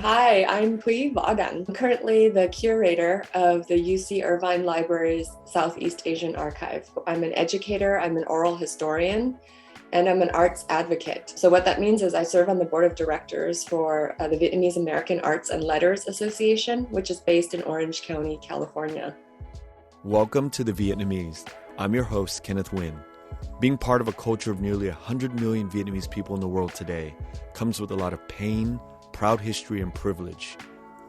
Hi, I'm Thuy Vo Dang. I'm currently the curator of the UC Irvine Library's Southeast Asian Archive. I'm an educator, I'm an oral historian, and I'm an arts advocate. So what that means is I serve on the board of directors for the Vietnamese American Arts and Letters Association, which is based in Orange County, California. Welcome to The Vietnamese. I'm your host, Kenneth Nguyen. Being part of a culture of nearly 100 million Vietnamese people in the world today comes with a lot of pain, proud history, and privilege.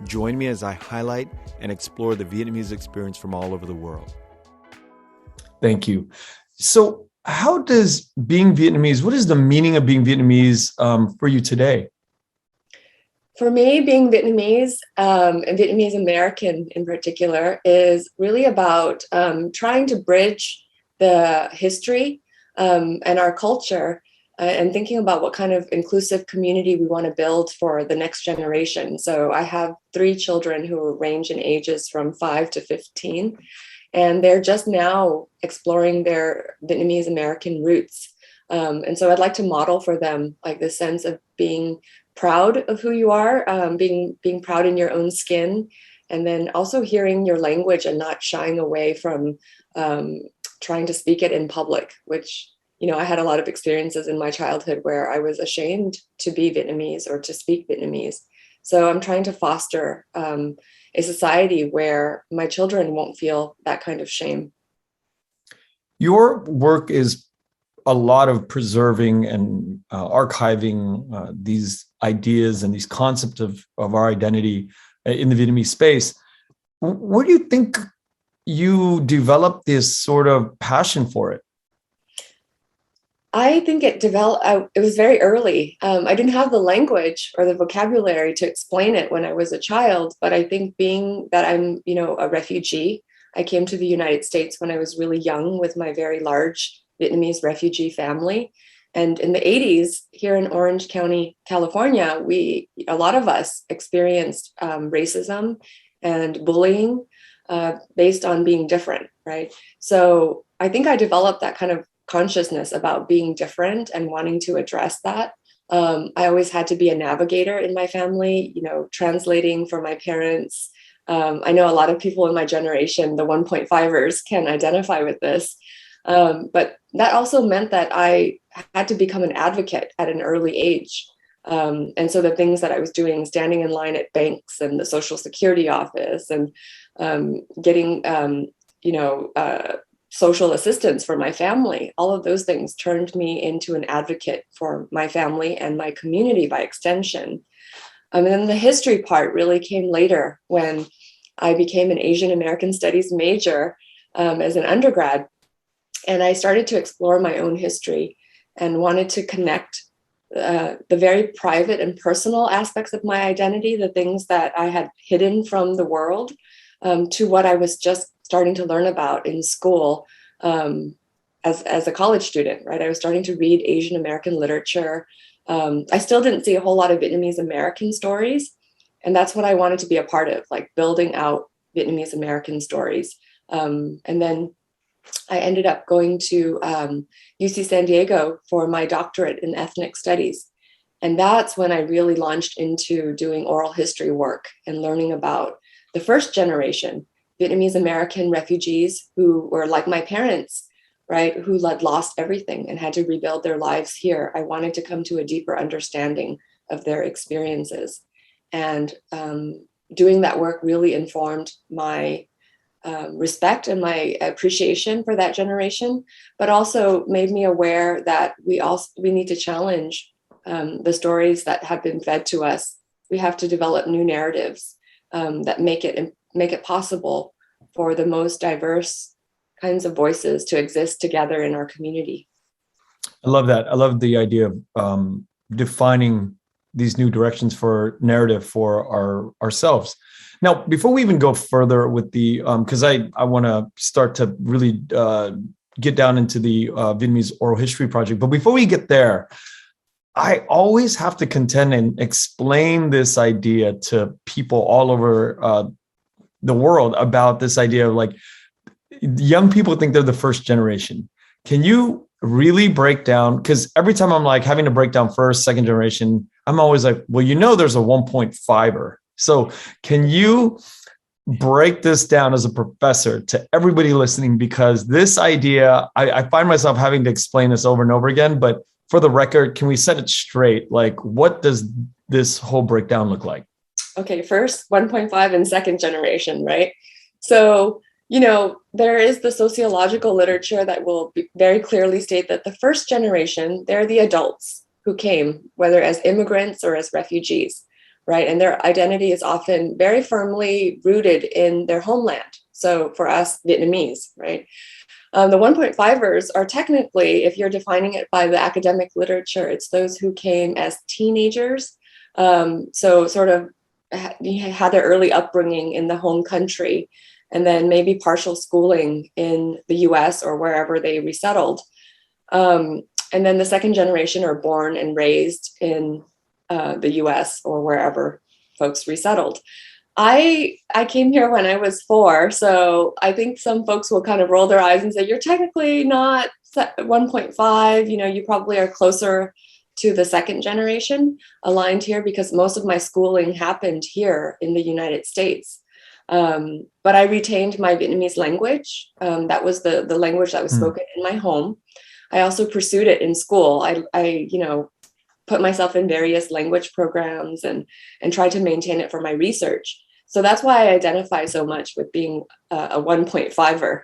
Join me as I highlight and explore the Vietnamese experience from all over the world. Thank you. So how does being Vietnamese, what is the meaning of being Vietnamese for you today? For me, being Vietnamese, and Vietnamese American in particular, is really about trying to bridge the history and our culture and thinking about what kind of inclusive community we want to build for the next generation. So I have 3 children who range in ages from 5 to 15, and they're just now exploring their Vietnamese American roots. And so I'd like to model for them like this sense of being proud of who you are, being proud in your own skin, and then also hearing your language and not shying away from trying to speak it in public, which I had a lot of experiences in my childhood where I was ashamed to be Vietnamese or to speak Vietnamese. So I'm trying to foster a society where my children won't feel that kind of shame. Your work is a lot of preserving and archiving these ideas and these concepts of our identity in the Vietnamese space. Where do you think you developed this sort of passion for it? I think it developed, it was very early. I didn't have the language or the vocabulary to explain it when I was a child, but I think being that I'm, a refugee, I came to the United States when I was really young with my very large Vietnamese refugee family. And in the 80s, here in Orange County, California, a lot of us experienced racism and bullying based on being different, right? So I think I developed that kind of consciousness about being different and wanting to address that. I always had to be a navigator in my family, translating for my parents. I know a lot of people in my generation, the 1.5ers, can identify with this. But that also meant that I had to become an advocate at an early age. And so the things that I was doing, standing in line at banks and the Social Security office and getting, social assistance for my family, all of those things turned me into an advocate for my family and my community by extension. And then the history part really came later when I became an Asian American Studies major as an undergrad. And I started to explore my own history and wanted to connect the very private and personal aspects of my identity, the things that I had hidden from the world, to what I was just starting to learn about in school as a college student, right? I was starting to read Asian American literature. I still didn't see a whole lot of Vietnamese American stories. And that's what I wanted to be a part of, like building out Vietnamese American stories. And then I ended up going to UC San Diego for my doctorate in ethnic studies. And that's when I really launched into doing oral history work and learning about the first generation Vietnamese American refugees who were like my parents, right, who had lost everything and had to rebuild their lives here. I wanted to come to a deeper understanding of their experiences. And doing that work really informed my respect and my appreciation for that generation, but also made me aware that we need to challenge the stories that have been fed to us. We have to develop new narratives that make it possible for the most diverse kinds of voices to exist together in our community. I love that. I love the idea of defining these new directions for narrative for ourselves. Now, before we even go further with the, because I want to start to really get down into the Vietnamese oral history project, but before we get there, I always have to contend and explain this idea to people all over the world about this idea of like, young people think they're the first generation. Can you really break down? Because every time I'm like having to break down first, second generation, I'm always like, well, there's a 1.5er. So can you break this down as a professor to everybody listening? Because this idea, I find myself having to explain this over and over again, but for the record, can we set it straight? Like, what does this whole breakdown look like? Okay, first 1.5 and second generation, right? So, there is the sociological literature that will very clearly state that the first generation, they're the adults who came, whether as immigrants or as refugees, right? And their identity is often very firmly rooted in their homeland. So for us, Vietnamese, right? The 1.5ers are technically, if you're defining it by the academic literature, it's those who came as teenagers. So sort of had their early upbringing in the home country, and then maybe partial schooling in the US or wherever they resettled. And then the second generation are born and raised in the US or wherever folks resettled. I came here when I was 4, so I think some folks will kind of roll their eyes and say, you're technically not 1.5, you probably are closer to the second generation aligned here, because most of my schooling happened here in the United States. But I retained my Vietnamese language. That was the language that was spoken in my home. I also pursued it in school. I put myself in various language programs and tried to maintain it for my research. So that's why I identify so much with being a 1.5er.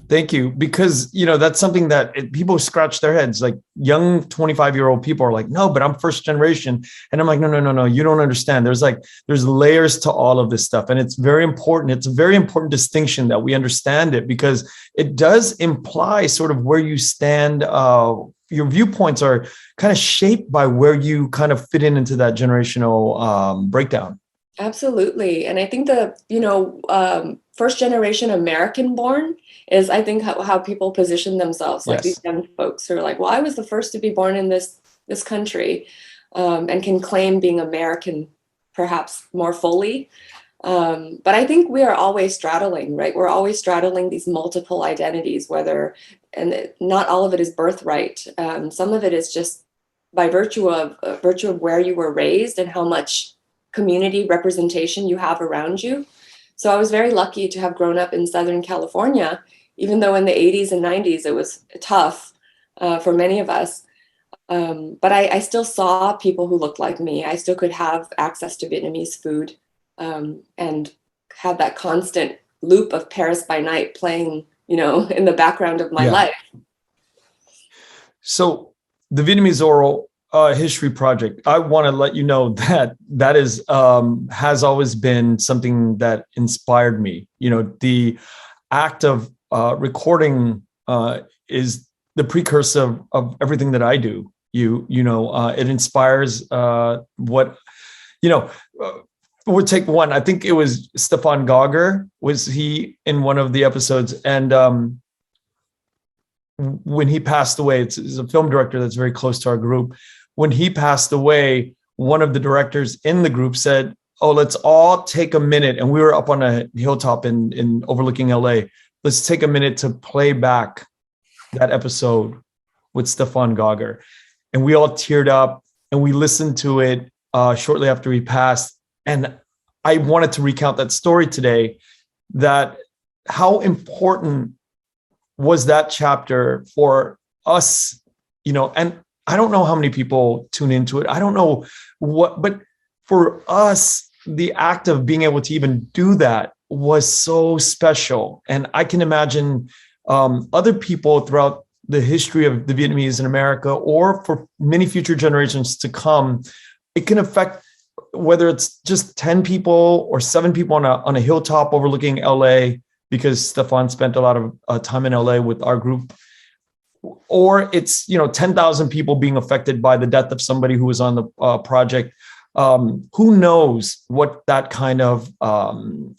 Thank you. Because, that's something that people scratch their heads. Like young 25-year-old people are like, no, but I'm first generation. And I'm like, no, you don't understand. There's layers to all of this stuff. And it's very important. It's a very important distinction that we understand it, because it does imply sort of where you stand. Your viewpoints are kind of shaped by where you kind of fit into that generational breakdown. Absolutely. And I think the, first generation American born is, I think, how people position themselves, like these young folks who are like, well, I was the first to be born in this country, and can claim being American perhaps more fully. But I think we are always straddling, right? We're always straddling these multiple identities, and not all of it is birthright. Some of it is just by virtue of where you were raised and how much community representation you have around you. So I was very lucky to have grown up in Southern California, even though in the 80s and 90s it was tough for many of us. But I still saw people who looked like me. I still could have access to Vietnamese food, and have that constant loop of Paris by Night playing, in the background of my life. So the Vietnamese Oral History Project, I want to let you know that is has always been something that inspired me. The act of recording is the precursor of everything that I do. It inspires what we'll take one. I think it was Stefan Gauger, was he in one of the episodes, and when he passed away, it's a film director that's very close to our group. When he passed away, one of the directors in the group said, oh, let's all take a minute. And we were up on a hilltop in overlooking LA. Let's take a minute to play back that episode with Stefan Gauger. And we all teared up and we listened to it shortly after he passed. And I wanted to recount that story today, that how important was that chapter for us, and I don't know how many people tune into it. I don't know but for us, the act of being able to even do that was so special. And I can imagine other people throughout the history of the Vietnamese in America, or for many future generations to come, it can affect whether it's just 10 people or 7 people on a hilltop overlooking LA, because Stefan spent a lot of time in LA with our group, or it's 10,000 people being affected by the death of somebody who was on the project. Who knows what that kind of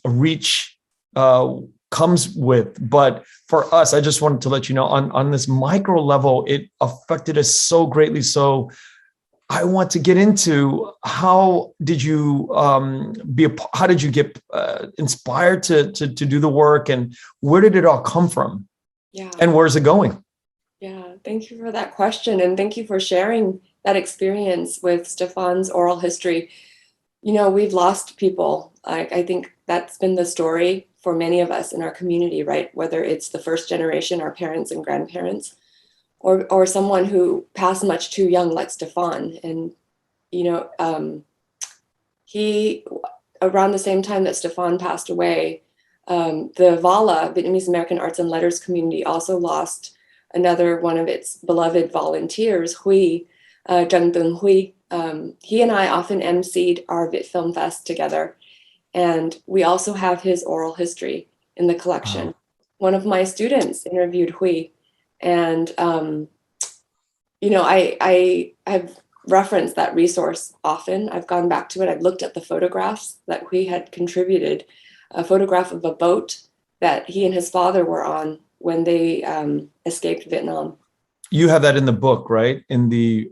reach comes with? But for us, I just wanted to let you know, on this micro level, it affected us so greatly. So I want to get into, how did you get inspired to do the work, and where did it all come from? Yeah. And where's it going? Yeah, thank you for that question. And thank you for sharing that experience with Stefan's oral history, we've lost people. I think that's been the story for many of us in our community, right? Whether it's the first generation, our parents and grandparents, or someone who passed much too young, like Stefan. And, he, around the same time that Stefan passed away, the VALA, Vietnamese American Arts and Letters community, also lost another one of its beloved volunteers, Huy, Trinh Huy. He and I often emceed our Vit Film Fest together. And we also have his oral history in the collection. Wow. One of my students interviewed Huy, and I've referenced that resource often. I've gone back to it. I've looked at the photographs that Huy had contributed, a photograph of a boat that he and his father were on when they escaped Vietnam. You have that in the book, right? In the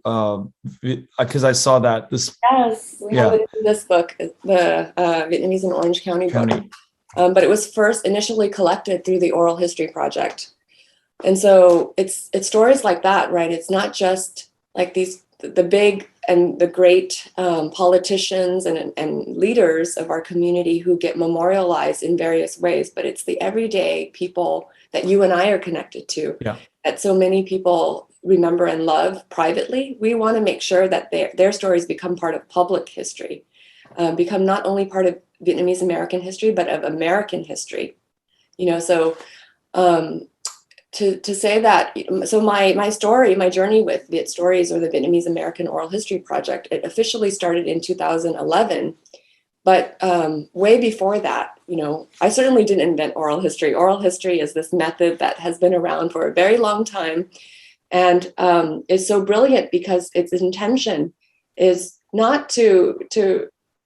because I saw that Yes, we have it in this book, the Vietnamese and Orange County book. But it was first initially collected through the Oral History Project. And so it's stories like that, right? It's not just like the big and the great politicians and leaders of our community who get memorialized in various ways, but it's the everyday people that you and I are connected to, that so many people remember and love privately. We want to make sure that their stories become part of public history, become not only part of Vietnamese American history, but of American history. So to say that, so my story, my journey with Viet Stories, or the Vietnamese American Oral History Project, it officially started in 2011. But way before that, I certainly didn't invent oral history. Oral history is this method that has been around for a very long time, and is so brilliant because its intention is not to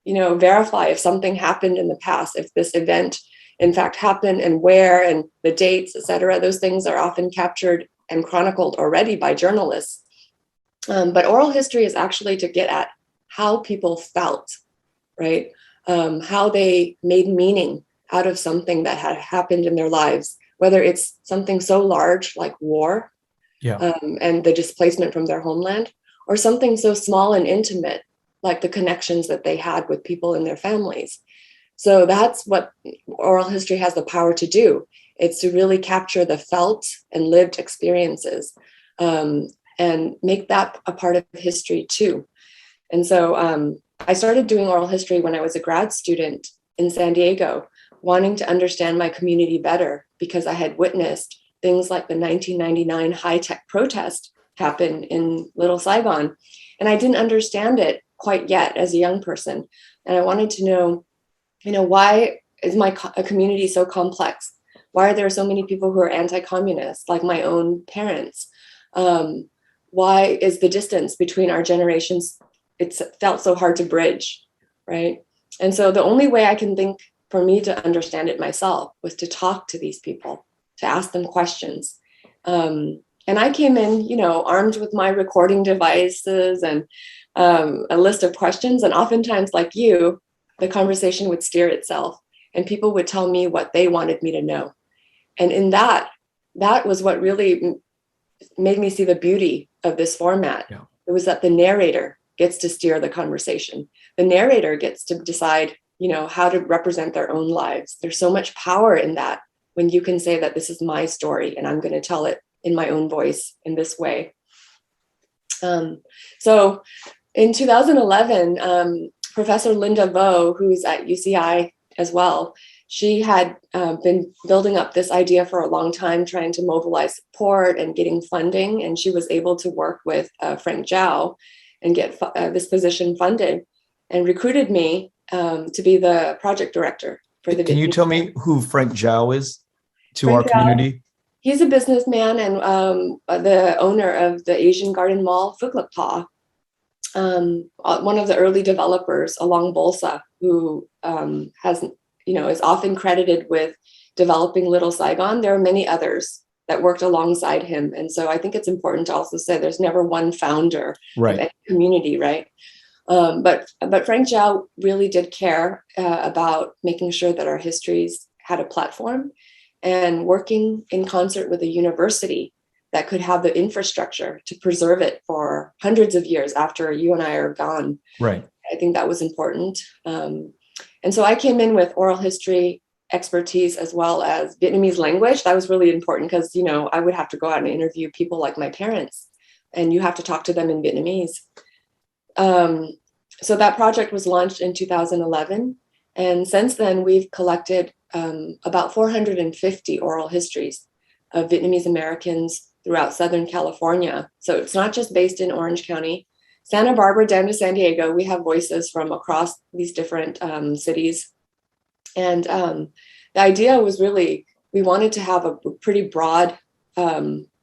verify if something happened in the past, if this event in fact happened and where and the dates, etc. Those things are often captured and chronicled already by journalists. But oral history is actually to get at how people felt, right? How they made meaning out of something that had happened in their lives, whether it's something so large like war and the displacement from their homeland, or something so small and intimate like the connections that they had with people in their families. So that's what oral history has the power to do. It's to really capture the felt and lived experiences, and make that a part of history too. And so I started doing oral history when I was a grad student in San Diego, wanting to understand my community better because I had witnessed things like the 1999 high-tech protest happen in Little Saigon. And I didn't understand it quite yet as a young person. And I wanted to know, why is my community so complex? Why are there so many people who are anti-communist, like my own parents? Why is the distance between our generations, it's felt so hard to bridge, right? And so the only way I can think for me to understand it myself was to talk to these people, to ask them questions. And I came in, armed with my recording devices and a list of questions. And oftentimes, like you, the conversation would steer itself and people would tell me what they wanted me to know. And in that was what really made me see the beauty of this format. Yeah. It was that the narrator gets to steer the conversation. The narrator gets to decide, how to represent their own lives. There's so much power in that when you can say that this is my story and I'm going to tell it in my own voice in this way. So in 2011, Professor Linda Vo, who's at UCI as well, she had been building up this idea for a long time, trying to mobilize support and getting funding. And she was able to work with Frank Zhao and get this position funded, and recruited me to be the project director for the. Can you tell me who Frank Zhao is to Frank our community? Zhao, he's a businessman and the owner of the Asian Garden Mall, Phuc Lap Pa. One of the early developers along Bolsa, who is often credited with developing Little Saigon. There are many others that worked alongside him. And so I think it's important to also say there's never one founder of any community, right? But Frank Zhao really did care about making sure that our histories had a platform, and working in concert with a university that could have the infrastructure to preserve it for hundreds of years after you and I are gone. Right. I think that was important. And so I came in with oral history expertise as well as Vietnamese language. That was really important because, I would have to go out and interview people like my parents, and you have to talk to them in Vietnamese. So that project was launched in 2011. And since then, we've collected about 450 oral histories of Vietnamese Americans throughout Southern California. So it's not just based in Orange County. Santa Barbara down to San Diego, we have voices from across these different cities. And the idea was really, we wanted to have a pretty broad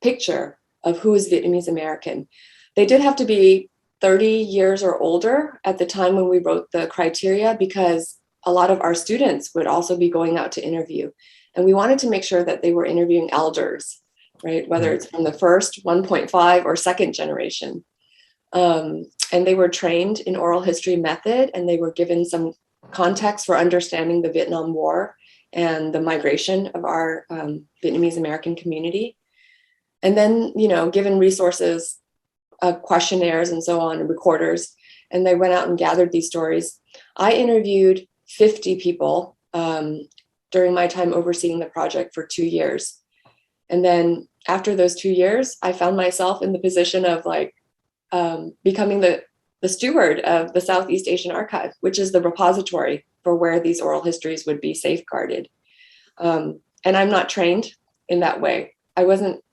picture of who is Vietnamese American. They did have to be 30 years or older at the time when we wrote the criteria, because a lot of our students would also be going out to interview. And we wanted to make sure that they were interviewing elders, right? Whether it's from the first 1.5 or second generation. And they were trained in oral history method, and they were given some context for understanding the Vietnam War and the migration of our Vietnamese American community. And then, given resources, questionnaires and so on, and recorders, and they went out and gathered these stories. I interviewed 50 people during my time overseeing the project for 2 years. And then after those 2 years, I found myself in the position of becoming the steward of the Southeast Asian Archive, which is the repository for where these oral histories would be safeguarded. And I'm not trained in that way. I wasn't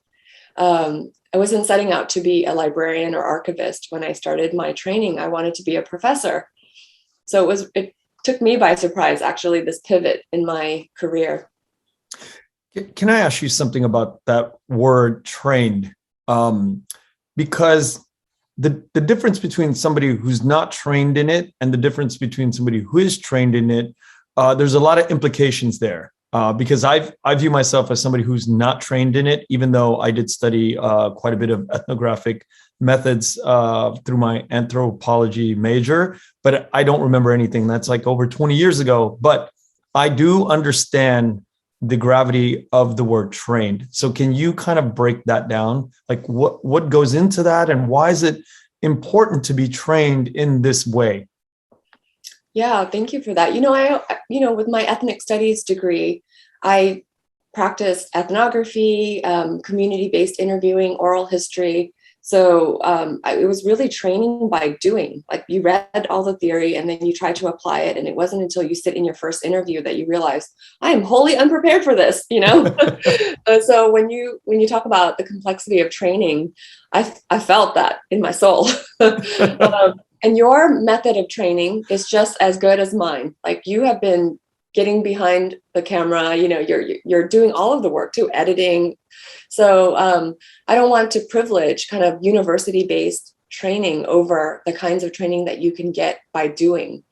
setting out to be a librarian or archivist when I started my training. I wanted to be a professor. So it took me by surprise, actually, this pivot in my career. Can I ask you something about that word trained? Because the difference between somebody who's not trained in it and the difference between somebody who is trained in it, there's a lot of implications there. Because I view myself as somebody who's not trained in it, even though I did study quite a bit of ethnographic methods through my anthropology major, but I don't remember anything. That's like over 20 years ago. But I do understand the gravity of the word trained. So can you kind of break that down? Like what goes into that, and why is it important to be trained in this way? Yeah, thank you for that. With my ethnic studies degree, I practiced ethnography, community-based interviewing, oral history. So it was really training by doing. Like, you read all the theory and then you try to apply it. And it wasn't until you sit in your first interview that you realize, I am wholly unprepared for this, So when you talk about the complexity of training, I felt that in my soul. And your method of training is just as good as mine. Like, you have been getting behind the camera, you're doing all of the work too, editing. So I don't want to privilege kind of university-based training over the kinds of training that you can get by doing.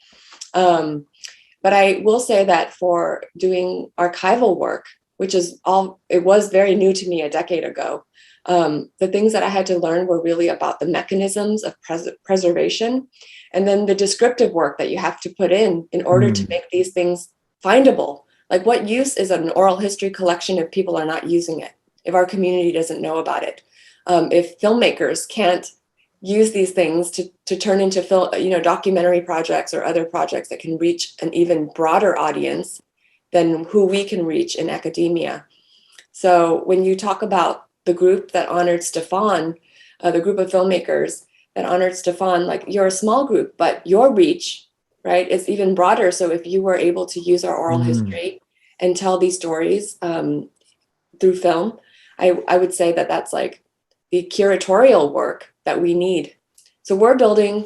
But I will say that for doing archival work, which it was very new to me a decade ago, the things that I had to learn were really about the mechanisms of preservation, and then the descriptive work that you have to put in order to make these things findable. Like, what use is an oral history collection if people are not using it, if our community doesn't know about it, if filmmakers can't use these things to turn into documentary projects or other projects that can reach an even broader audience than who we can reach in academia. So when you talk about the group that honored Stefan, the group of filmmakers that honored Stefan, like, you're a small group, but your reach, right, is even broader. So if you were able to use our oral history and tell these stories through film, I would say that that's like the curatorial work that we need. So we're building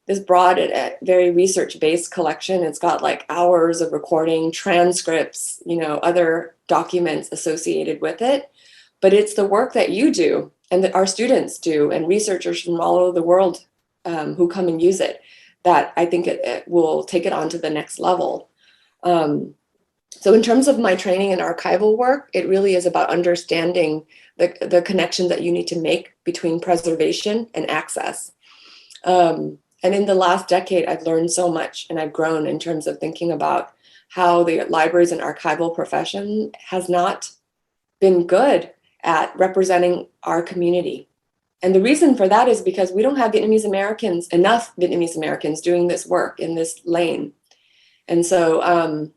this broad and very research-based collection. It's got like hours of recording, transcripts, other documents associated with it. But it's the work that you do and that our students do, and researchers from all over the world who come and use it, that I think it will take it on to the next level. So in terms of my training in archival work, it really is about understanding the connection that you need to make between preservation and access. And in the last decade, I've learned so much, and I've grown in terms of thinking about how the libraries and archival profession has not been good at representing our community. And the reason for that is because we don't have enough Vietnamese Americans doing this work in this lane. And so,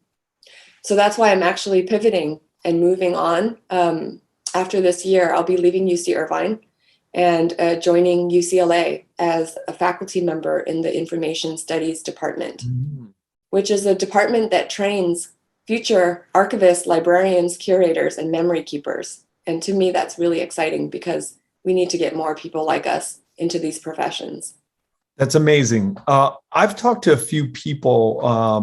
so that's why I'm actually pivoting and moving on. After this year, I'll be leaving UC Irvine and joining UCLA as a faculty member in the Information Studies Department, which is a department that trains future archivists, librarians, curators, and memory keepers. And to me, that's really exciting because we need to get more people like us into these professions. That's amazing. I've talked to a few people.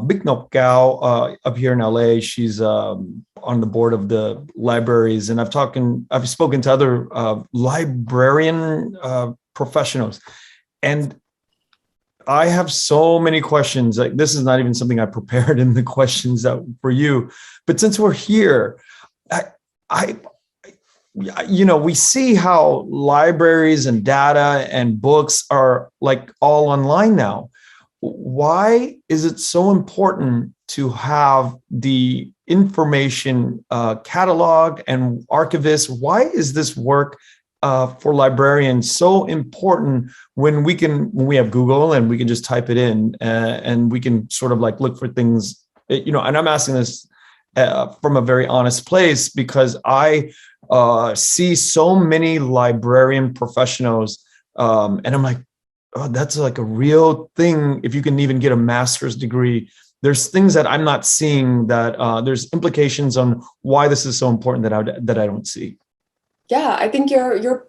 Bích Ngọc Cao up here in LA. She's on the board of the libraries, and I've spoken to other librarian professionals, and I have so many questions. Like, this is not even something I prepared in the questions that for you, but since we're here, we see how libraries and data and books are like all online now. Why is it so important to have the information catalog and archivists? Why is this work for librarians so important when we have Google and we can just type it in and we can sort of like look for things, and I'm asking this from a very honest place because I see so many librarian professionals and I'm like, oh, that's like a real thing. If you can even get a master's degree, there's things that I'm not seeing that there's implications on why this is so important that I don't see. Yeah, I think you're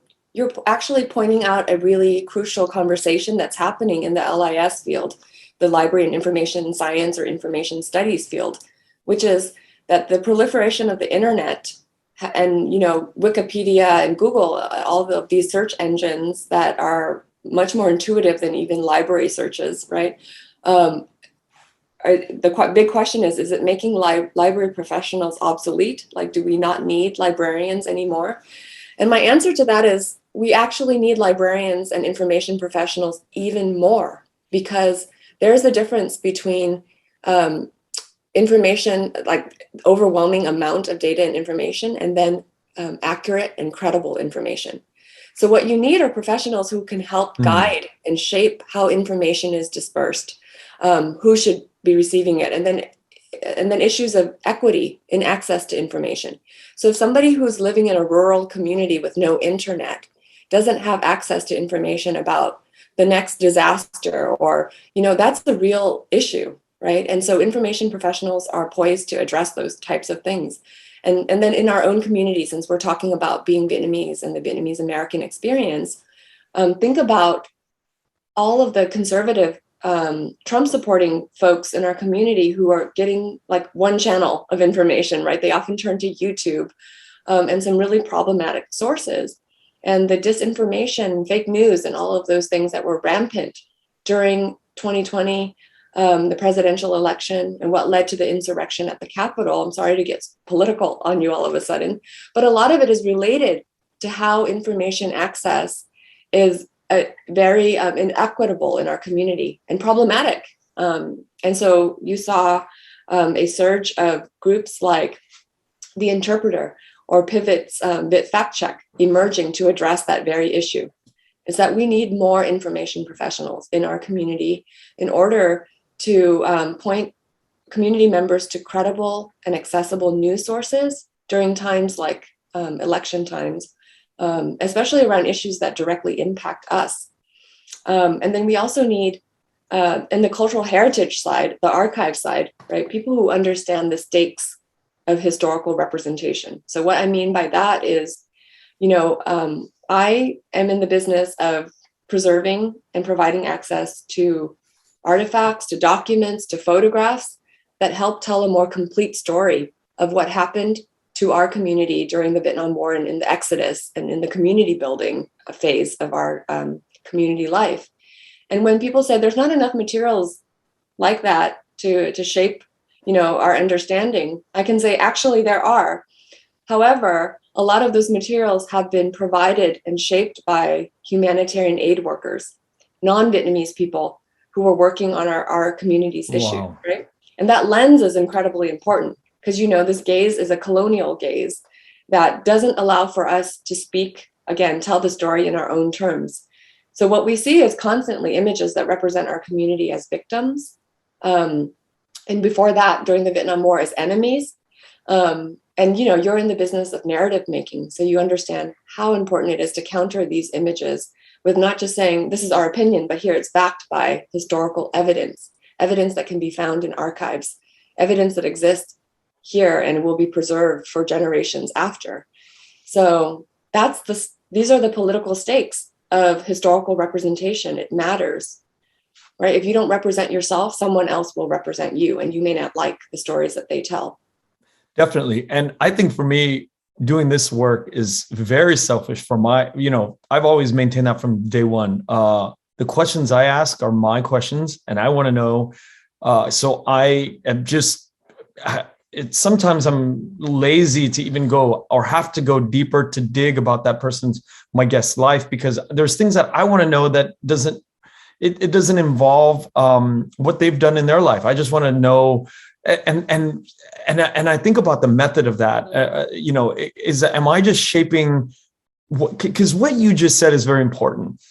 actually pointing out a really crucial conversation that's happening in the LIS field, the Library and Information Science or Information Studies field, which is that the proliferation of the internet and Wikipedia and Google, all of these search engines that are much more intuitive than even library searches, right? The big question is it making library professionals obsolete? Like, do we not need librarians anymore? And my answer to that is we actually need librarians and information professionals even more, because there's a difference between information, like overwhelming amount of data and information, and then accurate and credible information. So what you need are professionals who can help guide and shape how information is dispersed, who should be receiving it, and then issues of equity in access to information. So if somebody who's living in a rural community with no internet doesn't have access to information about the next disaster, or that's the real issue, right? And so information professionals are poised to address those types of things. And then in our own community, since we're talking about being Vietnamese and the Vietnamese American experience, think about all of the conservative Trump supporting folks in our community who are getting like one channel of information, right? They often turn to YouTube and some really problematic sources. And the disinformation, fake news, and all of those things that were rampant during 2020, the presidential election, and what led to the insurrection at the Capitol. I'm sorry to get political on you all of a sudden, but a lot of it is related to how information access is very inequitable in our community and problematic. And so you saw a surge of groups like The Interpreter or Pivot's Bit Fact Check emerging to address that very issue. Is that we need more information professionals in our community in order to point community members to credible and accessible news sources during times like election times, especially around issues that directly impact us. And then we also need, in the cultural heritage side, the archive side, right? People who understand the stakes of historical representation. So what I mean by that is, I am in the business of preserving and providing access to artifacts, to documents, to photographs that help tell a more complete story of what happened to our community during the Vietnam War and in the Exodus and in the community building phase of our community life. And when people say there's not enough materials like that to shape, our understanding, I can say actually there are. However, a lot of those materials have been provided and shaped by humanitarian aid workers, non-Vietnamese people who were working on our community's issue, right? And that lens is incredibly important because, this gaze is a colonial gaze that doesn't allow for us to speak, again, tell the story in our own terms. So what we see is constantly images that represent our community as victims. And before that, during the Vietnam War, as enemies. And you're in the business of narrative making, so you understand how important it is to counter these images with not just saying, this is our opinion, but here it's backed by historical evidence that can be found in archives, evidence that exists here and will be preserved for generations after. So these are the political stakes of historical representation. It matters, right? If you don't represent yourself, someone else will represent you, and you may not like the stories that they tell. Definitely. And I think for me, doing this work is very selfish for I've always maintained that from day one. The questions I ask are my questions, and I want to know. So I am sometimes I'm lazy to even go or have to go deeper to dig about that my guest's life, because there's things that I want to know that doesn't involve what they've done in their life. I just want to know. And I think about the method of that. Am I just shaping because what you just said is very important.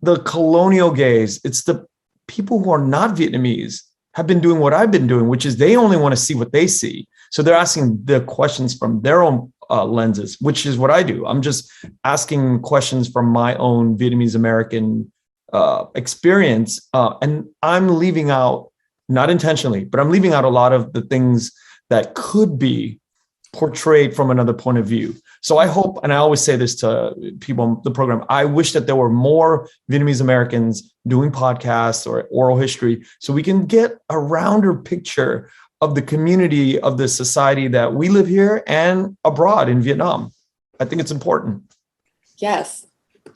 The colonial gaze, it's the people who are not Vietnamese have been doing what I've been doing, which is they only want to see what they see. So they're asking the questions from their own lenses, which is what I do. I'm just asking questions from my own Vietnamese American experience. And I'm leaving out, not intentionally, but I'm leaving out a lot of the things that could be portrayed from another point of view. So I hope, and I always say this to people on the program, I wish that there were more Vietnamese Americans doing podcasts or oral history so we can get a rounder picture of the community, of the society that we live here and abroad in Vietnam. I think it's important. Yes.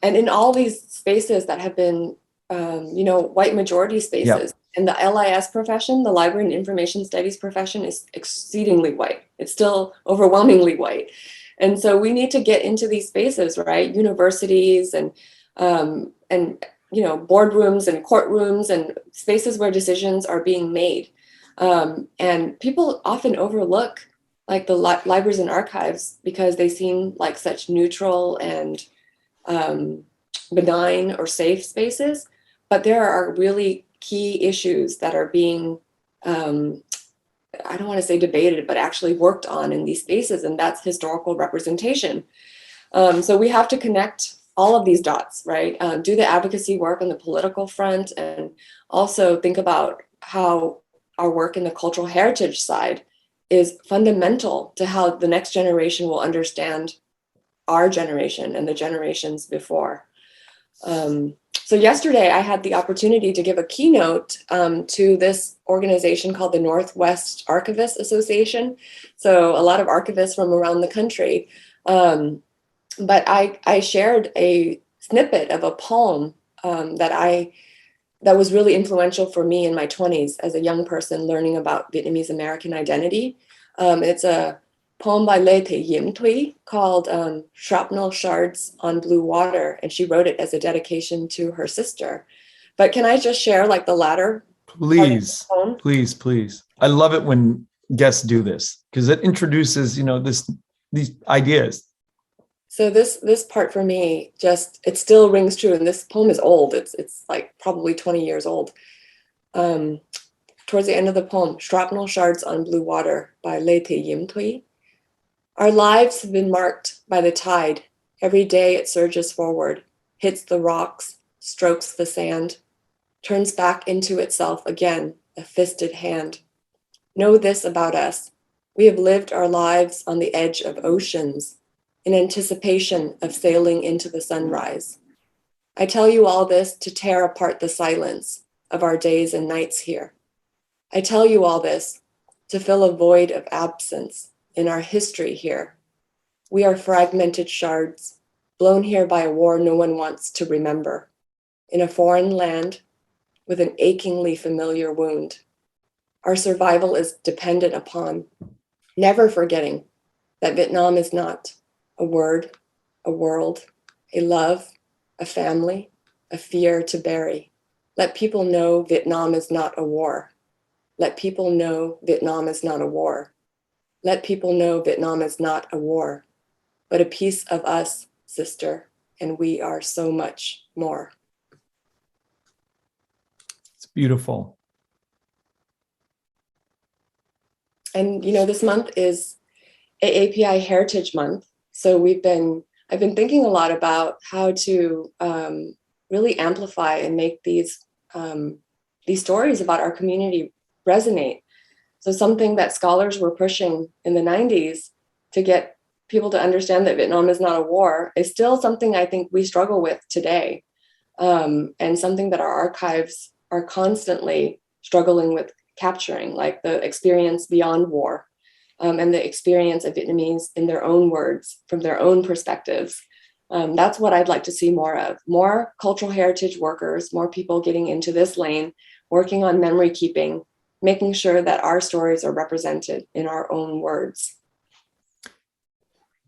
And in all these spaces that have been, white majority spaces, yeah. And the LIS profession, the Library and Information Studies profession, is exceedingly white. It's still overwhelmingly white. And so we need to get into these spaces, right? Universities and boardrooms and courtrooms and spaces where decisions are being made. And people often overlook like the libraries and archives because they seem like such neutral and benign or safe spaces. But there are really key issues that are being, I don't want to say debated, but actually worked on in these spaces, and that's historical representation. So we have to connect all of these dots, right? Do the advocacy work on the political front, and also think about how our work in the cultural heritage side is fundamental to how the next generation will understand our generation and the generations before. So yesterday I had the opportunity to give a keynote to this organization called the Northwest Archivists Association. So a lot of archivists from around the country. But I shared a snippet of a poem that was really influential for me in my 20s as a young person learning about Vietnamese American identity. It's a poem by Thuy called Shrapnel Shards on Blue Water, and she wrote it as a dedication to her sister. But can I just share like the latter? Please. I love it when guests do this because it introduces, these ideas. So this part for me, it still rings true. And this poem is old. It's like probably 20 years old. Towards the end of the poem, Shrapnel Shards on Blue Water by Thuy. Our lives have been marked by the tide. Every day it surges forward, hits the rocks, strokes the sand, turns back into itself again, a fisted hand. Know this about us. We have lived our lives on the edge of oceans, in anticipation of sailing into the sunrise. I tell you all this to tear apart the silence of our days and nights here. I tell you all this to fill a void of absence in our history here. We are fragmented shards, blown here by a war no one wants to remember, in a foreign land with an achingly familiar wound. Our survival is dependent upon never forgetting that Vietnam is not a word, a world, a love, a family, a fear to bury. Let people know Vietnam is not a war. Let people know Vietnam is not a war. Let people know Vietnam is not a war, but a piece of us, sister, and we are so much more. It's beautiful. And, you know, this month is AAPI Heritage Month. So I've been thinking a lot about how to really amplify and make these stories about our community resonate. So something that scholars were pushing in the 90s to get people to understand that Vietnam is not a war is still something I think we struggle with today, and something that our archives are constantly struggling with capturing, like the experience beyond war, and the experience of Vietnamese in their own words, from their own perspectives. That's what I'd like to see more of. More cultural heritage workers, more people getting into this lane, working on memory keeping, making sure that our stories are represented in our own words.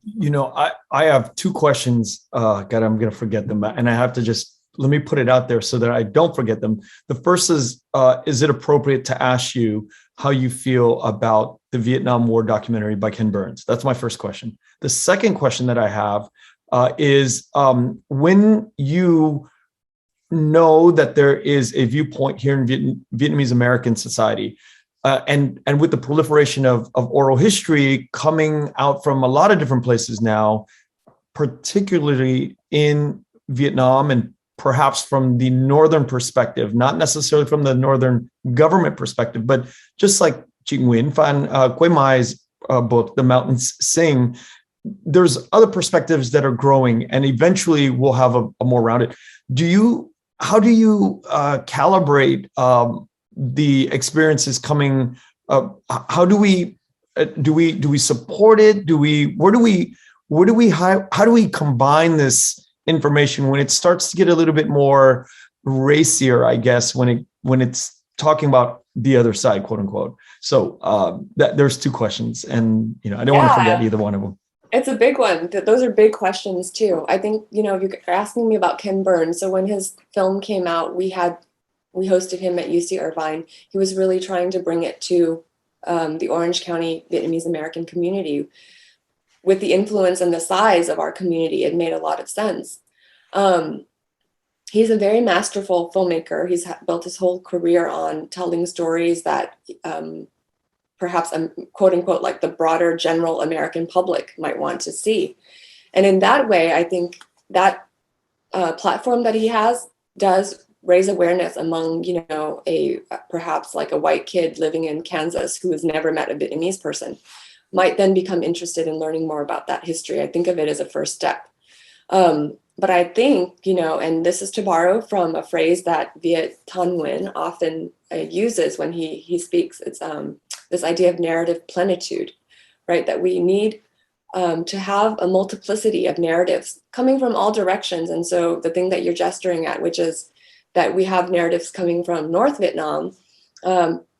You know, I have two questions. God, I'm going to forget them. And I have to just, let me put it out there so that I don't forget them. The first is it appropriate to ask you how you feel about the Vietnam War documentary by Ken Burns? That's my first question. The second question that I have is when you know that there is a viewpoint here in Vietnamese American society, and with the proliferation of oral history coming out from a lot of different places now, particularly in Vietnam and perhaps from the northern perspective, not necessarily from the northern government perspective, but just like Chị Nguyễn Phan Quế Mai's book, The Mountains Sing, there's other perspectives that are growing, and eventually we'll have a more rounded. How do you calibrate the experiences coming? How do we support it? How do we combine this information when it starts to get a little bit more racier, I guess, when it's talking about the other side, quote unquote? So there's two questions, and I don't want to forget either one of them. It's a big one. Those are big questions too. I think, you're asking me about Ken Burns. So when his film came out, we hosted him at UC Irvine. He was really trying to bring it to the Orange County Vietnamese American community. With the influence and the size of our community, it made a lot of sense. He's a very masterful filmmaker. He's built his whole career on telling stories that perhaps, quote unquote, like the broader general American public might want to see. And in that way, I think that platform that he has does raise awareness among, perhaps like a white kid living in Kansas who has never met a Vietnamese person, might then become interested in learning more about that history. I think of it as a first step. But I think, and this is to borrow from a phrase that Viet Thanh Nguyen often uses when he speaks, it's this idea of narrative plenitude, right? That we need to have a multiplicity of narratives coming from all directions. And so the thing that you're gesturing at, which is that we have narratives coming from North Vietnam,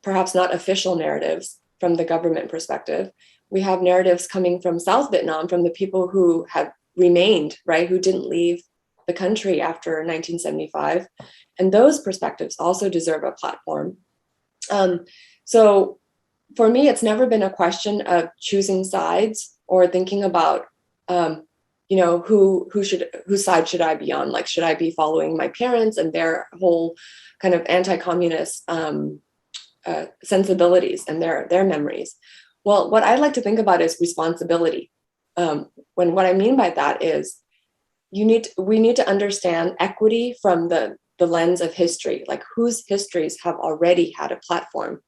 perhaps not official narratives from the government perspective. We have narratives coming from South Vietnam, from the people who have remained, right, who didn't leave the country after 1975. And those perspectives also deserve a platform. So for me, it's never been a question of choosing sides or thinking about, whose side should I be on? Like, should I be following my parents and their whole kind of anti-communist sensibilities and their memories? Well, what I like to think about is responsibility. When what I mean by that is we need to understand equity from the lens of history, like whose histories have already had a platform,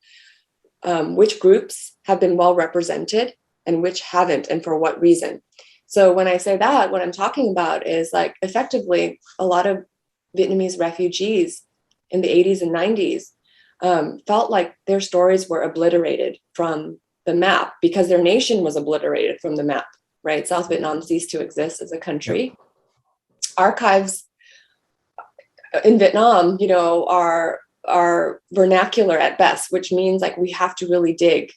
which groups have been well represented and which haven't, and for what reason. So when I say that, what I'm talking about is like effectively a lot of Vietnamese refugees in the 80s and 90s felt like their stories were obliterated from the map because their nation was obliterated from the map, right? South Vietnam ceased to exist as a country. Yep. Archives in Vietnam, are vernacular at best, which means like we have to really dig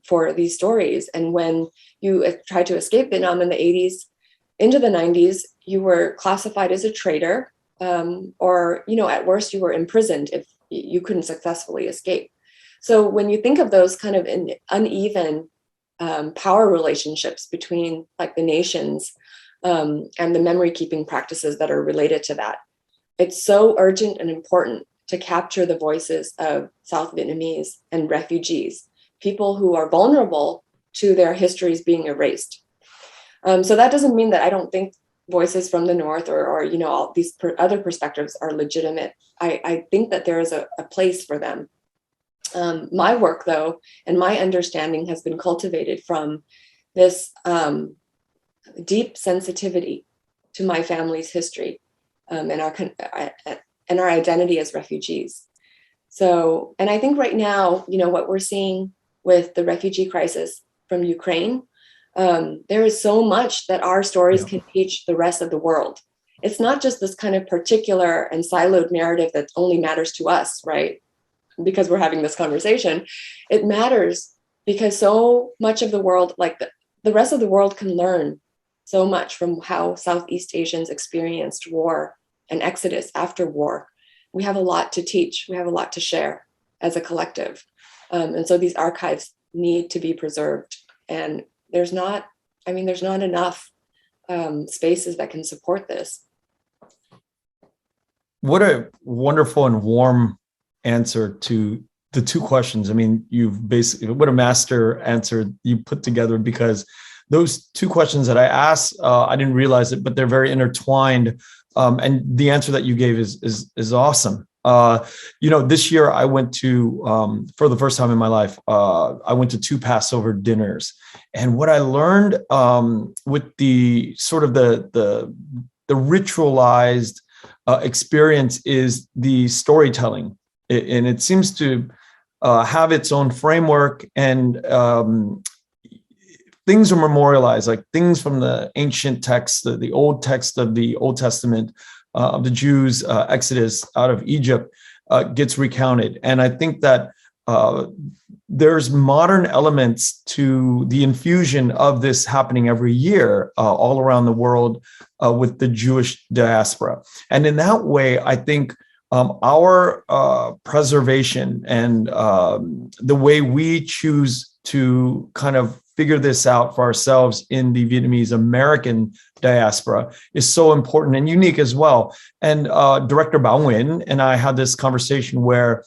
for these stories. And when you tried to escape Vietnam in the 80s into the 90s, you were classified as a traitor, or at worst you were imprisoned if you couldn't successfully escape. So when you think of those kind of uneven power relationships between like the nations, and the memory keeping practices that are related to that. It's so urgent and important to capture the voices of South Vietnamese and refugees, people who are vulnerable to their histories being erased. So that doesn't mean that I don't think voices from the North or all these other perspectives are legitimate. I think that there is a place for them. My work, though, and my understanding has been cultivated from this deep sensitivity to my family's history, and our identity as refugees. So, and I think right now, what we're seeing with the refugee crisis from Ukraine, there is so much that our stories can teach the rest of the world. It's not just this kind of particular and siloed narrative that only matters to us, right? Because we're having this conversation. It matters because so much of the world, like the rest of the world, can learn so much from how Southeast Asians experienced war and exodus after war. We have a lot to teach. We have a lot to share as a collective. And so these archives need to be preserved. And there's not enough spaces that can support this. What a wonderful and warm answer to the two questions. I mean, you've basically, what a master answer you put together, because those two questions that I asked, I didn't realize it, but they're very intertwined. And the answer that you gave is awesome. This year I went to, for the first time in my life, I went to 2 Passover dinners. And what I learned with the sort of the ritualized experience is the storytelling. And it seems to have its own framework, and things are memorialized, like things from the ancient texts, the old text of the Old Testament, of the Jews' exodus out of Egypt gets recounted. And I think that there's modern elements to the infusion of this happening every year all around the world with the Jewish diaspora. And in that way, I think our preservation and the way we choose to kind of figure this out for ourselves in the Vietnamese American diaspora is so important and unique as well. And Director Bao Nguyen and I had this conversation where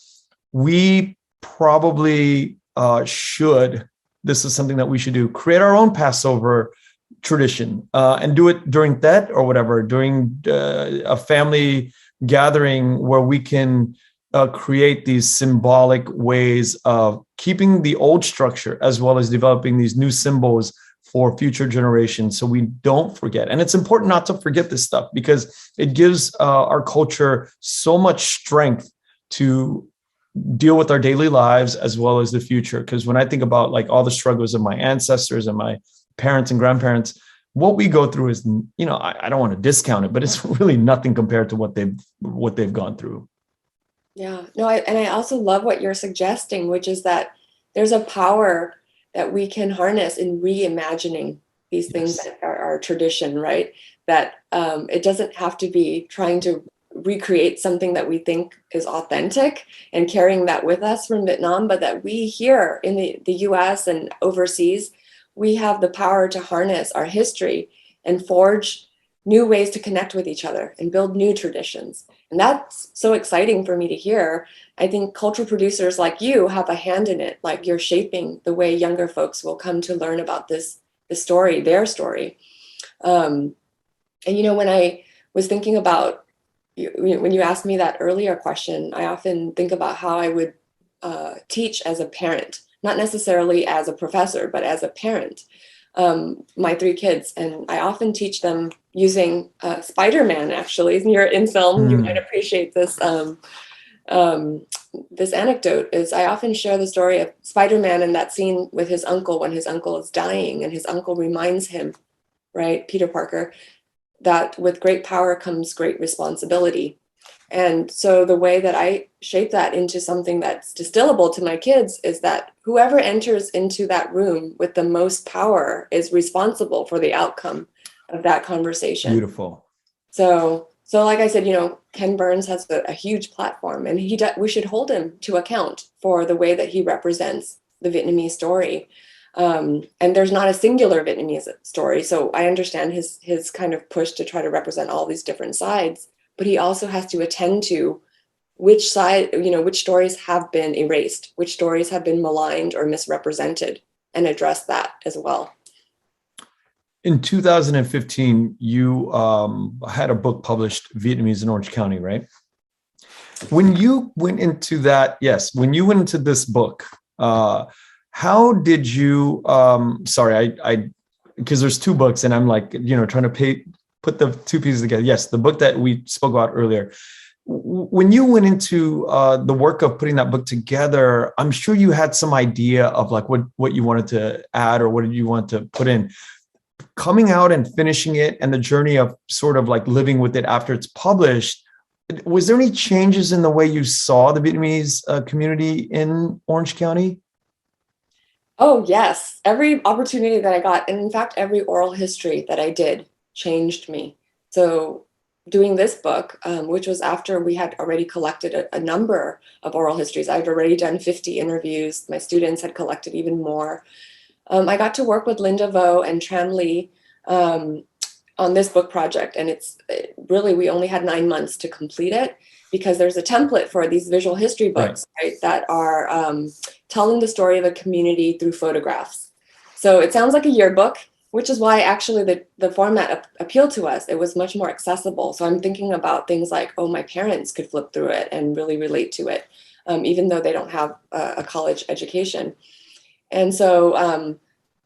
we probably should, this is something that we should do, create our own Passover tradition and do it during Tet or whatever, during a family gathering where we can create these symbolic ways of keeping the old structure as well as developing these new symbols for future generations so we don't forget. And it's important not to forget this stuff because it gives our culture so much strength to deal with our daily lives as well as the future. Because when I think about like all the struggles of my ancestors and my parents and grandparents, what we go through is, I don't want to discount it, but it's really nothing compared to what they've gone through. Yeah, no, I also love what you're suggesting, which is that there's a power that we can harness in reimagining these things that are our tradition, right? That it doesn't have to be trying to recreate something that we think is authentic and carrying that with us from Vietnam, but that we here in the US and overseas, we have the power to harness our history and forge new ways to connect with each other and build new traditions. And that's so exciting for me to hear. I think cultural producers like you have a hand in it, like you're shaping the way younger folks will come to learn about this story, their story. And when I was thinking about, when you asked me that earlier question, I often think about how I would teach as a parent, not necessarily as a professor, but as a parent. My 3 kids, and I often teach them using Spider-Man. Actually, you're in film, you might appreciate this. This anecdote is I often share the story of Spider-Man and that scene with his uncle when his uncle is dying, and his uncle reminds him, right, Peter Parker, that with great power comes great responsibility. And so the way that I shape that into something that's distillable to my kids is that whoever enters into that room with the most power is responsible for the outcome of that conversation. Beautiful. So like I said, Ken Burns has a huge platform, and we should hold him to account for the way that he represents the Vietnamese story. And there's not a singular Vietnamese story. So I understand his kind of push to try to represent all these different sides, but he also has to attend to which side, which stories have been erased, which stories have been maligned or misrepresented, and address that as well. In 2015, you had a book published, Vietnamese in Orange County, right? When you went into that, yes, when you went into this book, how did you, sorry, I because there's two books and I'm like, trying to put the two pieces together. Yes, the book that we spoke about earlier. When you went into the work of putting that book together, I'm sure you had some idea of like what you wanted to add or what did you want to put in. Coming out and finishing it and the journey of sort of like living with it after it's published, was there any changes in the way you saw the Vietnamese community in Orange County? Oh, yes. Every opportunity that I got, and in fact, every oral history that I did changed me. So doing this book, which was after we had already collected a number of oral histories. I'd already done 50 interviews. My students had collected even more. I got to work with Linda Vo and Tram on this book project. And we only had 9 months to complete it because there's a template for these visual history books, right, that are telling the story of a community through photographs. So it sounds like a yearbook, which is why actually the format appealed to us. It was much more accessible. So I'm thinking about things like, my parents could flip through it and really relate to it, even though they don't have a college education. And so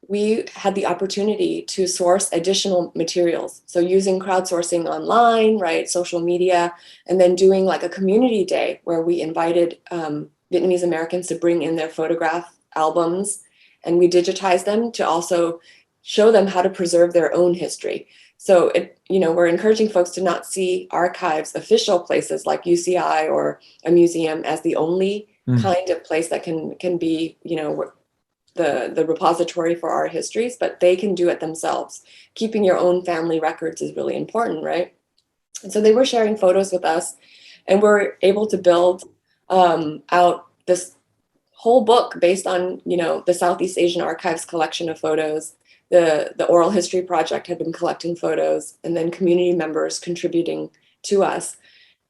we had the opportunity to source additional materials. So using crowdsourcing online, right, social media, and then doing like a community day where we invited Vietnamese Americans to bring in their photograph albums, and we digitized them to also show them how to preserve their own history. So we're encouraging folks to not see archives, official places like UCI or a museum as the only kind of place that can be, the repository for our histories, but they can do it themselves. Keeping your own family records is really important, right? And so they were sharing photos with us, and we're able to build out this whole book based on, the Southeast Asian Archives collection of photos. The Oral History Project had been collecting photos, and then community members contributing to us.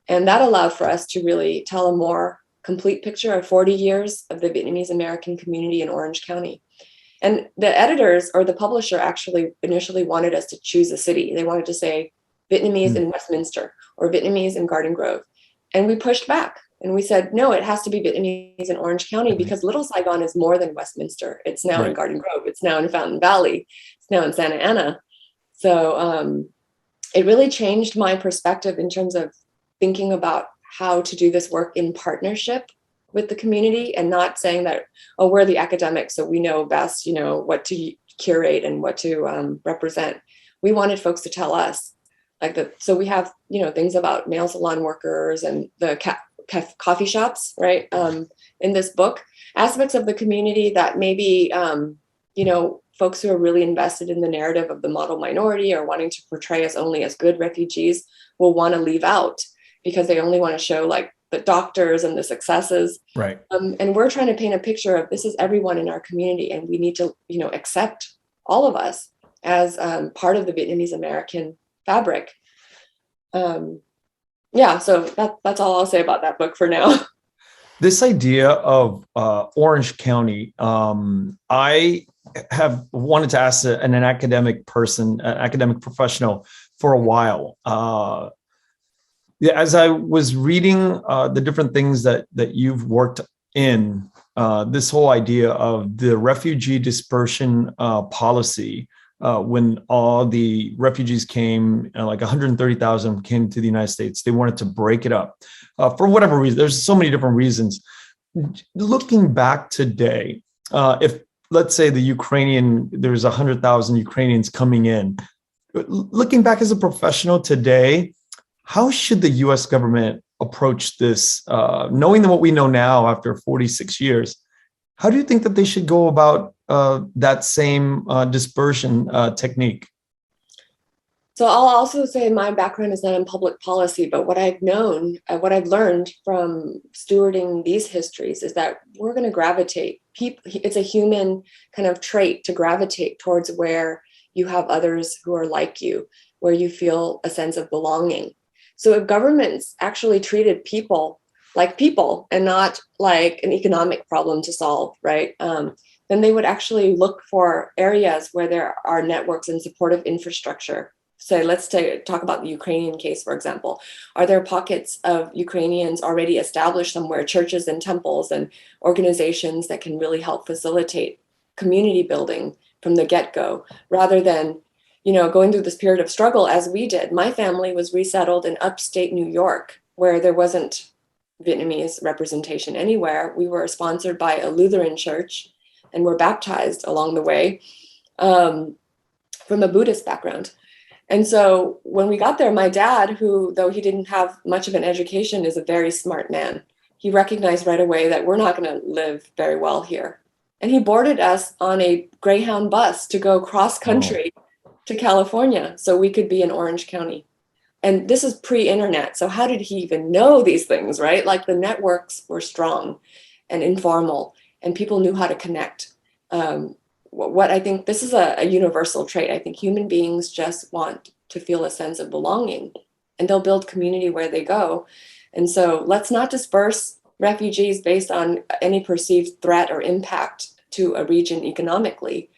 And that allowed for us to really tell a more complete picture of 40 years of the Vietnamese American community in Orange County. And the editors or the publisher actually initially wanted us to choose a city. They wanted to say Vietnamese in Westminster or Vietnamese in Garden Grove. And we pushed back and we said, no, it has to be Vietnamese in Orange County because Little Saigon is more than Westminster. It's now in Garden Grove. It's now in Fountain Valley. It's now in Santa Ana. So it really changed my perspective in terms of thinking about how to do this work in partnership with the community and not saying that, we're the academics, so we know best, what to curate and what to represent. We wanted folks to tell us so we have, things about nail salon workers and the coffee shops, right? In this book, aspects of the community that maybe, folks who are really invested in the narrative of the model minority or wanting to portray us only as good refugees will want to leave out, because they only want to show like the doctors and the successes. Right. And we're trying to paint a picture of this is everyone in our community, and we need to, accept all of us as part of the Vietnamese American fabric. So that's all I'll say about that book for now. This idea of Orange County, I have wanted to ask an academic person, an academic professional for a while. As I was reading the different things that you've worked in, this whole idea of the refugee dispersion policy, when all the refugees came, like 130,000 came to the United States, they wanted to break it up for whatever reason. There's so many different reasons. Looking back today, if let's say there's 100,000 Ukrainians coming in, looking back as a professional today, how should the U.S. government approach this, knowing what we know now after 46 years? How do you think that they should go about that same dispersion technique? So I'll also say my background is not in public policy, but what I've learned from stewarding these histories is that we're going to gravitate it's a human kind of trait to gravitate towards where you have others who are like you, where you feel a sense of belonging. So if governments actually treated people and not like an economic problem to solve, right? Then they would actually look for areas where there are networks and supportive infrastructure. So let's talk about the Ukrainian case, for example. Are there pockets of Ukrainians already established somewhere, churches and temples and organizations that can really help facilitate community building from the get-go, rather than, going through this period of struggle as we did? My family was resettled in upstate New York, where there wasn't Vietnamese representation anywhere. We were sponsored by a Lutheran church and were baptized along the way, from a Buddhist background. And so when we got there, my dad, who, though he didn't have much of an education, is a very smart man. He recognized right away that we're not going to live very well here. And he boarded us on a Greyhound bus to go cross country to California so we could be in Orange County. And this is pre-internet. So how did he even know these things, right? Like, the networks were strong and informal, and people knew how to connect. What I think this is a universal trait. I think human beings just want to feel a sense of belonging, and they'll build community where they go. And so let's not disperse refugees based on any perceived threat or impact to a region economically.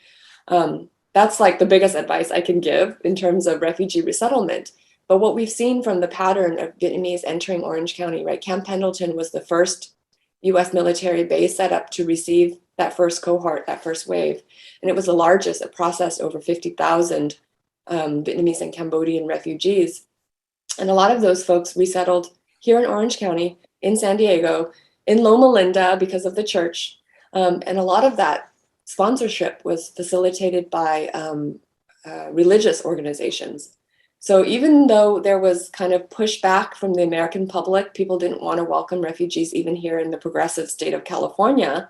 That's like the biggest advice I can give in terms of refugee resettlement. But what we've seen from the pattern of Vietnamese entering Orange County, right? Camp Pendleton was the first US military base set up to receive that first cohort, that first wave. And it was the largest. It processed over 50,000 Vietnamese and Cambodian refugees. And a lot of those folks resettled here in Orange County, in San Diego, in Loma Linda because of the church. And a lot of that sponsorship was facilitated by religious organizations. So even though there was kind of pushback from the American public, people didn't want to welcome refugees even here in the progressive state of California,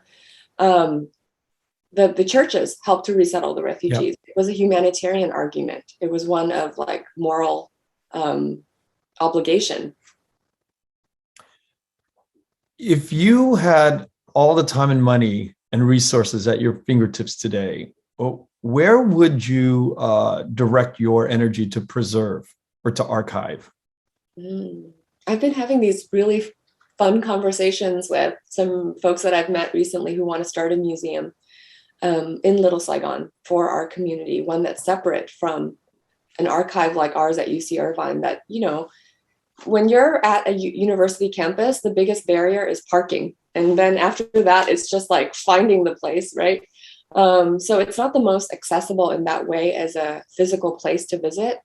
the churches helped to resettle the refugees. Yep. It was a humanitarian argument. It was one of like moral obligation. If you had all the time and money and resources at your fingertips today, where would you direct your energy to preserve or to archive? I've been having these really fun conversations with some folks that I've met recently who want to start a museum in Little Saigon for our community, one that's separate from an archive like ours at UC Irvine. That, when you're at a university campus, the biggest barrier is parking. And then after that, it's just like finding the place, right? So it's not the most accessible in that way as a physical place to visit.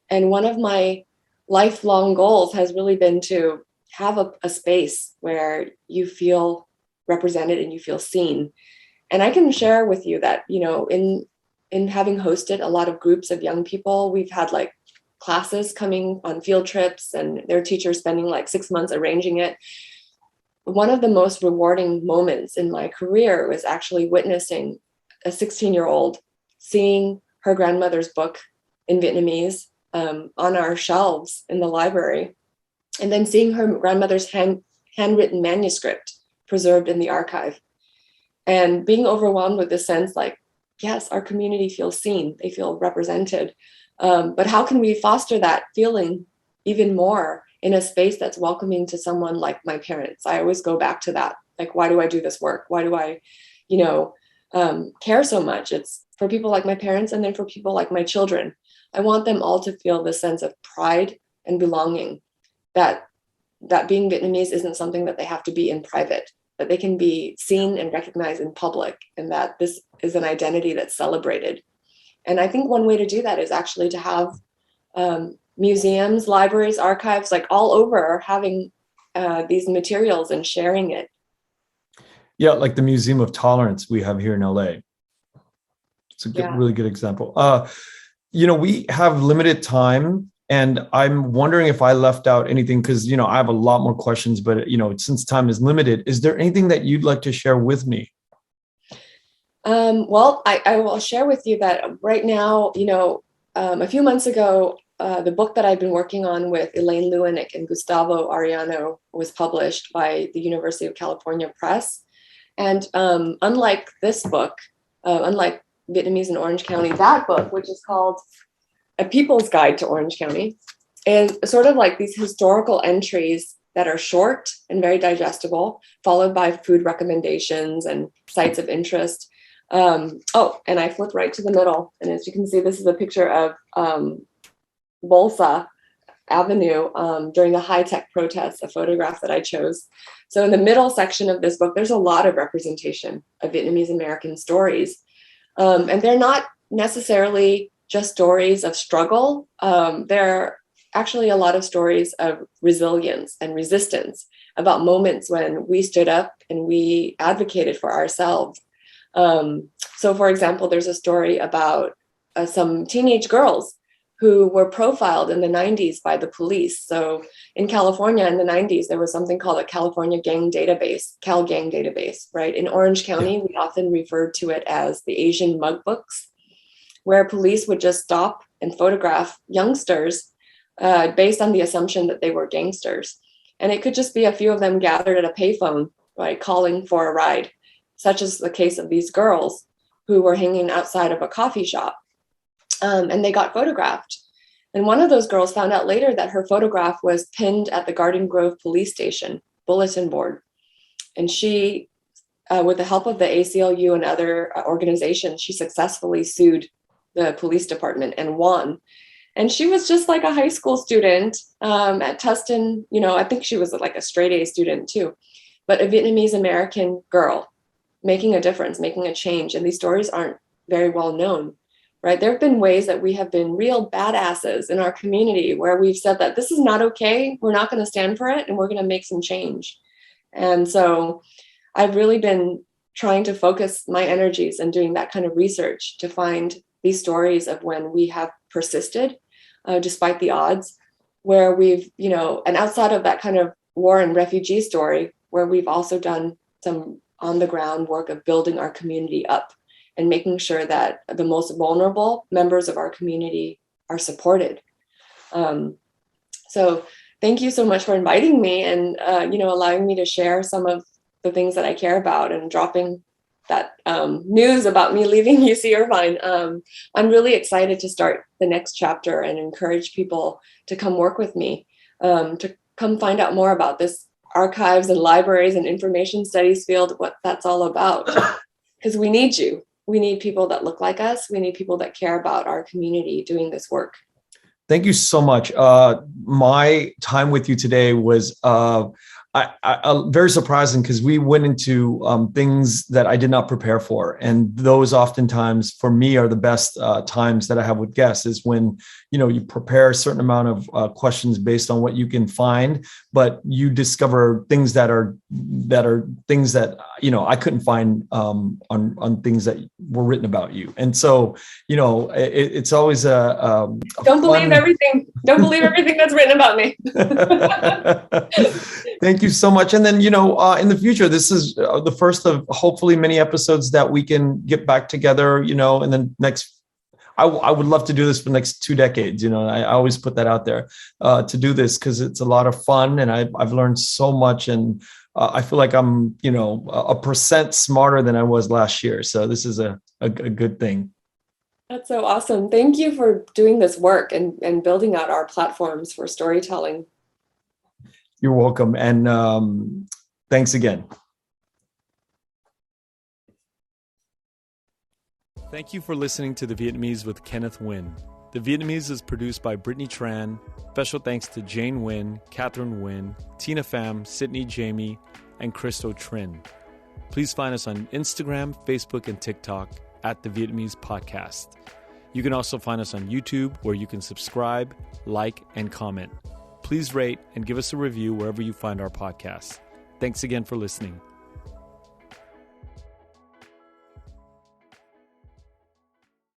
And one of my lifelong goals has really been to have a space where you feel represented and you feel seen. And I can share with you that, in having hosted a lot of groups of young people, we've had like classes coming on field trips and their teachers spending like 6 months arranging it. One of the most rewarding moments in my career was actually witnessing a 16-year-old seeing her grandmother's book in Vietnamese on our shelves in the library, and then seeing her grandmother's handwritten manuscript preserved in the archive, and being overwhelmed with this sense like, yes, our community feels seen, they feel represented. But how can we foster that feeling even more in a space that's welcoming to someone like my parents? I always go back to that. Like, why do I do this work? Why do I, care so much? It's for people like my parents, and then for people like my children. I want them all to feel this sense of pride and belonging, that being Vietnamese isn't something that they have to be in private, that they can be seen and recognized in public, and that this is an identity that's celebrated. And I think one way to do that is actually to have museums, libraries, archives, like all over, having these materials and sharing it. Yeah, like the Museum of Tolerance we have here in LA. It's a really good example. We have limited time, and I'm wondering if I left out anything, because, I have a lot more questions, but, since time is limited, is there anything that you'd like to share with me? Well, I will share with you that right now, a few months ago, the book that I've been working on with Elaine Lewinnek and Gustavo Arellano was published by the University of California Press. And unlike this book, unlike Vietnamese in Orange County, that book, which is called A People's Guide to Orange County, is sort of like these historical entries that are short and very digestible, followed by food recommendations and sites of interest. And I flip right to the middle. And as you can see, this is a picture of Bolsa Avenue during the high-tech protests, a photograph that I chose. So in the middle section of this book, there's a lot of representation of Vietnamese American stories. And they're not necessarily just stories of struggle. They're actually a lot of stories of resilience and resistance, about moments when we stood up and we advocated for ourselves. So for example, there's a story about some teenage girls who were profiled in the 90s by the police. So in California in the 90s, there was something called a California Gang Database, Cal Gang Database, right? In Orange County, we often referred to it as the Asian mug books, where police would just stop and photograph youngsters based on the assumption that they were gangsters. And it could just be a few of them gathered at a payphone, right, calling for a ride, such as the case of these girls who were hanging outside of a coffee shop. And they got photographed. And one of those girls found out later that her photograph was pinned at the Garden Grove police station bulletin board. And she, with the help of the ACLU and other organizations, she successfully sued the police department and won. And she was just like a high school student at Tustin. You know, I think she was like a straight A student too, but a Vietnamese American girl making a difference, making a change. And these stories aren't very well known. Right? There have been ways that we have been real badasses in our community where we've said that this is not okay. We're not going to stand for it and we're going to make some change. And so I've really been trying to focus my energies and doing that kind of research to find these stories of when we have persisted despite the odds, where we've, you know, and outside of that kind of war and refugee story, where we've also done some on the ground work of building our community up and making sure that the most vulnerable members of our community are supported. So thank you so much for inviting me and, allowing me to share some of the things that I care about and dropping that news about me leaving UC Irvine. I'm really excited to start the next chapter and encourage people to come work with me, to come find out more about this archives and libraries and information studies field, what that's all about, because we need you. We need people that look like us. We need people that care about our community doing this work. Thank you so much. My time with you today was very surprising because we went into things that I did not prepare for. And those oftentimes for me are the best times that I have with guests is when, you prepare a certain amount of questions based on what you can find, but you discover things that are things that, I couldn't find on things that were written about you. And so, it's always don't believe everything. Don't believe everything that's written about me. Thank you so much. And then, in the future, this is the first of hopefully many episodes that we can get back together, and then I would love to do this for the next 2 decades. I always put that out there to do this because it's a lot of fun and I've learned so much. And I feel like I'm, a % smarter than I was last year. So this is a good thing. That's so awesome. Thank you for doing this work and building out our platforms for storytelling. You're welcome. And thanks again. Thank you for listening to The Vietnamese with Kenneth Nguyen. The Vietnamese is produced by Brittany Tran. Special thanks to Jane Nguyen, Catherine Nguyen, Tina Pham, Sydney Jamie, and Christo Trinh. Please find us on Instagram, Facebook, and TikTok at The Vietnamese Podcast. You can also find us on YouTube, where you can subscribe, like, and comment. Please rate and give us a review wherever you find our podcast. Thanks again for listening.